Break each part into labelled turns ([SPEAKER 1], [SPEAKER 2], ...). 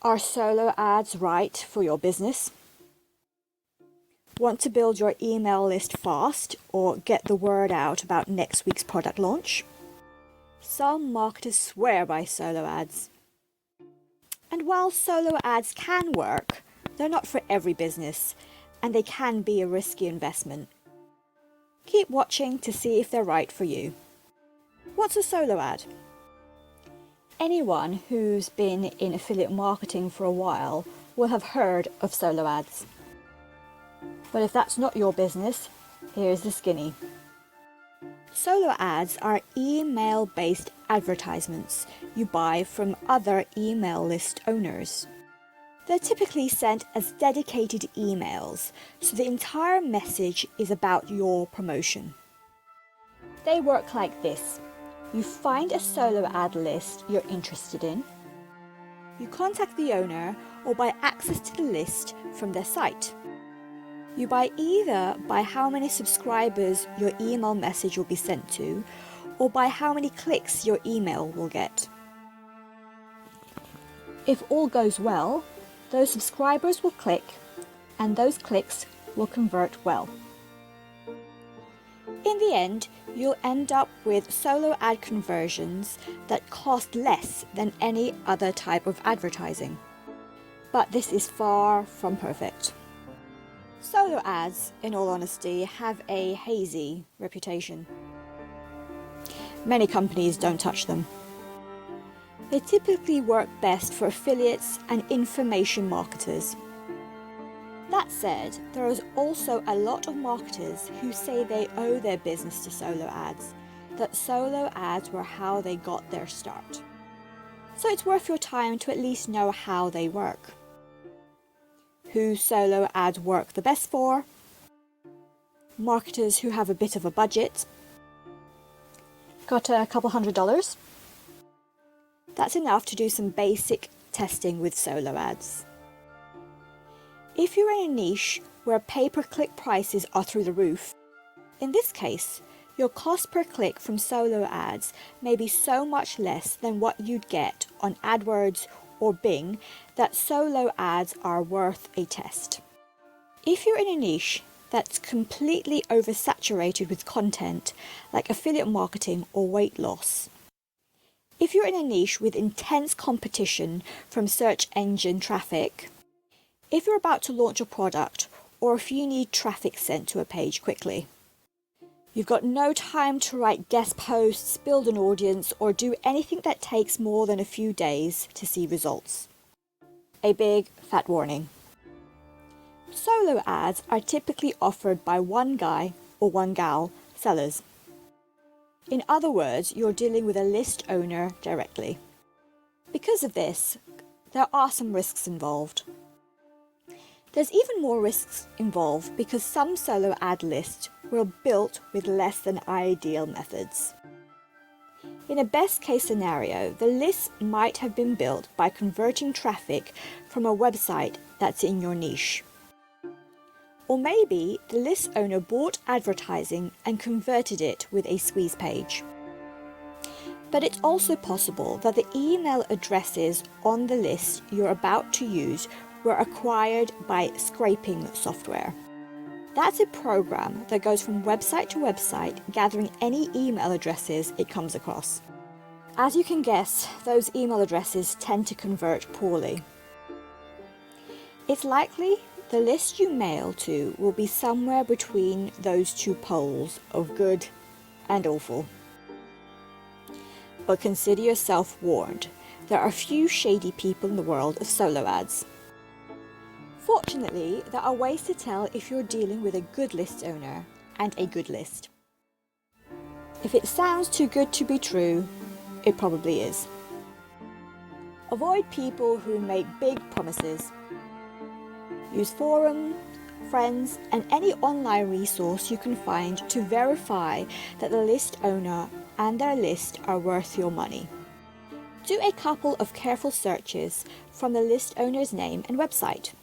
[SPEAKER 1] Are solo ads right for your business? Want to build your email list fast or get the word out about next week's product launch? Some marketers swear by solo ads. And while solo ads can work, they're not for every business, and they can be a risky investment. Keep watching to see if they're right for you. What's a solo ad? Anyone who's been in affiliate marketing for a while will have heard of solo ads. But if that's not your business, here's the skinny. Solo ads are email-based advertisements you buy from other email list owners. They're typically sent as dedicated emails, so the entire message is about your promotion. They work like this. You find a solo ad list you're interested in. You contact the owner or buy access to the list from their site. You buy either by how many subscribers your email message will be sent to, or by how many clicks your email will get. If all goes well, those subscribers will click, and those clicks will convert well. In the end, you'll end up with solo ad conversions that cost less than any other type of advertising. But this is far from perfect. Solo ads, in all honesty, have a hazy reputation. Many companies don't touch them. They typically work best for affiliates and information marketers. That said, there is also a lot of marketers who say they owe their business to solo ads, that solo ads were how they got their start. So it's worth your time to at least know how they work. Who solo ads work the best for? Marketers who have a bit of a budget. Got a couple $100? That's enough to do some basic testing with solo ads. If you're in a niche where pay-per-click prices are through the roof, in this case, your cost per click from solo ads may be so much less than what you'd get on AdWords or Bing that solo ads are worth a test. If you're in a niche that's completely oversaturated with content like affiliate marketing or weight loss, if you're in a niche with intense competition from search engine traffic, if you're about to launch a product, or if you need traffic sent to a page quickly. You've got no time to write guest posts, build an audience, or do anything that takes more than a few days to see results. A big, fat warning. Solo ads are typically offered by one guy or one gal sellers. In other words, you're dealing with a list owner directly. Because of this, there are some risks involved. There's even more risks involved because some solo ad lists were built with less than ideal methods. In a best case scenario, the list might have been built by converting traffic from a website that's in your niche. Or maybe the list owner bought advertising and converted it with a squeeze page. But it's also possible that the email addresses on the list you're about to use were acquired by scraping software. That's a program that goes from website to website, gathering any email addresses it comes across. As you can guess, those email addresses tend to convert poorly. It's likely the list you mail to will be somewhere between those two poles of good and awful. But consider yourself warned. There are few shady people in the world of solo ads. Fortunately, there are ways to tell if you're dealing with a good list owner and a good list. If it sounds too good to be true, it probably is. Avoid people who make big promises. Use forums, friends, and any online resource you can find to verify that the list owner and their list are worth your money. Do a couple of careful searches from the list owner's name and website.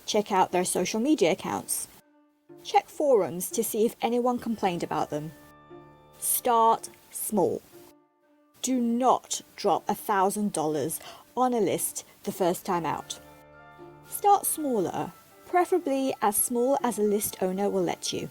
[SPEAKER 1] Check out their social media accounts. Check forums to see if anyone complained about them. Start small. Do not drop $1,000 on a list the first time out. Start smaller, preferably as small as a list owner will let you.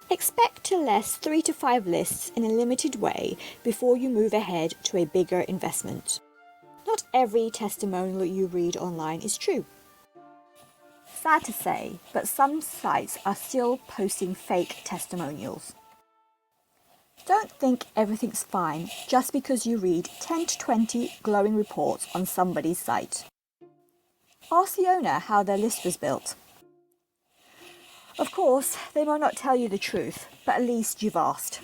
[SPEAKER 1] Expect to list 3 to 5 lists in a limited way before you move ahead to a bigger investment. Not every testimonial you read online is true. Sad to say, but some sites are still posting fake testimonials. Don't think everything's fine just because you read 10 to 20 glowing reports on somebody's site. Ask the owner how their list was built. Of course, they might not tell you the truth, but at least you've asked.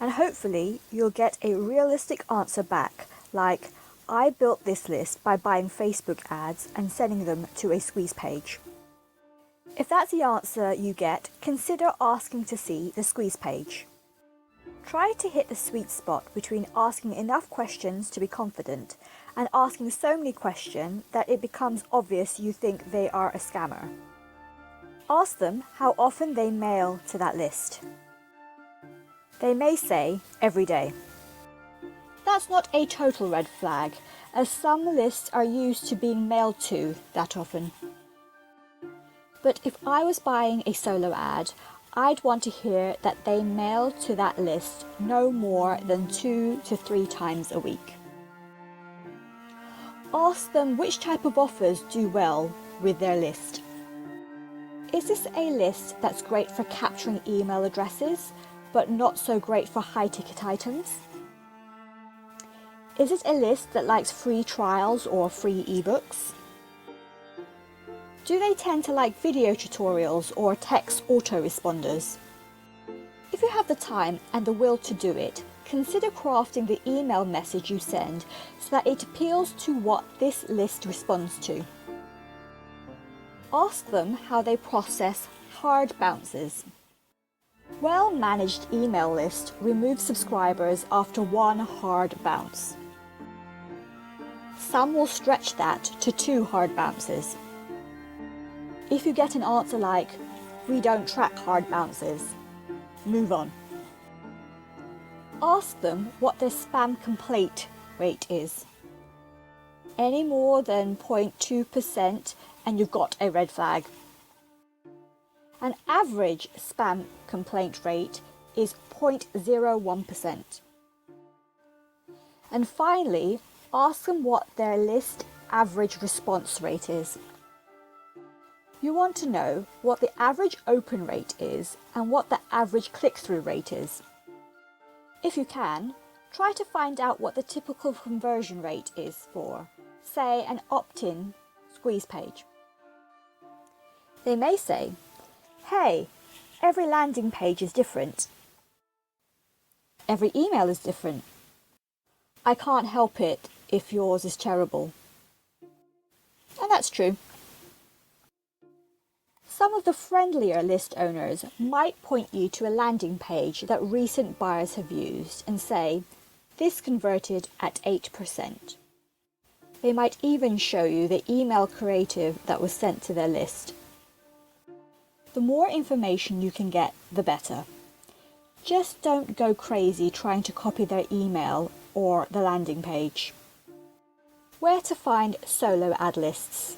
[SPEAKER 1] And hopefully you'll get a realistic answer back, like, I built this list by buying Facebook ads and sending them to a squeeze page. If that's the answer you get, consider asking to see the squeeze page. Try to hit the sweet spot between asking enough questions to be confident and asking so many questions that it becomes obvious you think they are a scammer. Ask them how often they mail to that list. They may say every day. That's not a total red flag, as some lists are used to being mailed to that often. But if I was buying a solo ad, I'd want to hear that they mail to that list no more than 2 to 3 times a week. Ask them which type of offers do well with their list. Is this a list that's great for capturing email addresses, but not so great for high-ticket items? Is it a list that likes free trials or free ebooks? Do they tend to like video tutorials or text autoresponders? If you have the time and the will to do it, consider crafting the email message you send so that it appeals to what this list responds to. Ask them how they process hard bounces. Well-managed email list removes subscribers after 1 hard bounce. Some will stretch that to 2 hard bounces. If you get an answer like, "We don't track hard bounces," move on. Ask them what their spam complaint rate is. Any more than 0.2% and you've got a red flag. An average spam complaint rate is 0.01%. And finally, ask them what their list average response rate is. You want to know what the average open rate is and what the average click-through rate is. If you can, try to find out what the typical conversion rate is for, say, an opt-in squeeze page. They may say, "Hey, every landing page is different. Every email is different. I can't help it if yours is terrible." And that's true. Some of the friendlier list owners might point you to a landing page that recent buyers have used and say, "This converted at 8%. They might even show you the email creative that was sent to their list. The more information you can get, the better. Just don't go crazy trying to copy their email or the landing page. Where to find solo ad lists?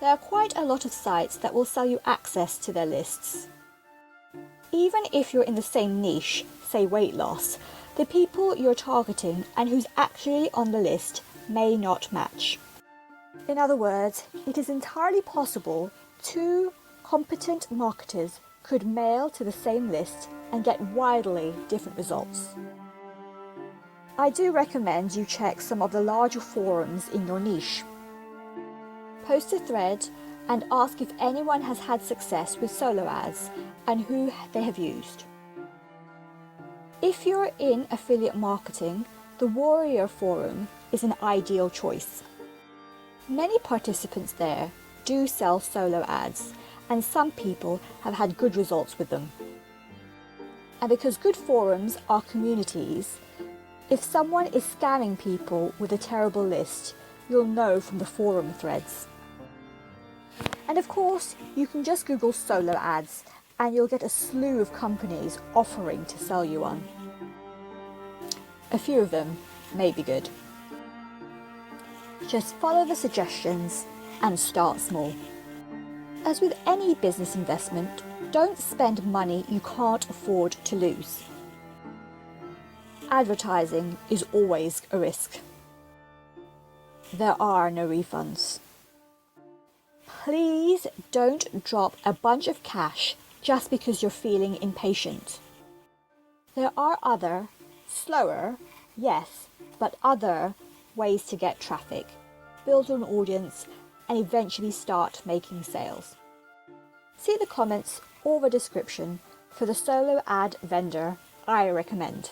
[SPEAKER 1] There are quite a lot of sites that will sell you access to their lists. Even if you're in the same niche, say weight loss, the people you're targeting and who's actually on the list may not match. In other words, it is entirely possible 2 competent marketers could mail to the same list and get wildly different results. I do recommend you check some of the larger forums in your niche. Post a thread and ask if anyone has had success with solo ads and who they have used. If you're in affiliate marketing, the Warrior Forum is an ideal choice. Many participants there do sell solo ads, and some people have had good results with them. And because good forums are communities, if someone is scamming people with a terrible list, you'll know from the forum threads. And of course, you can just Google solo ads and you'll get a slew of companies offering to sell you one. A few of them may be good. Just follow the suggestions and start small. As with any business investment, don't spend money you can't afford to lose. Advertising is always a risk. There are no refunds. Please don't drop a bunch of cash just because you're feeling impatient. There are other, slower, yes, but other ways to get traffic, build an audience, and eventually start making sales. See the comments or the description for the solo ad vendor I recommend.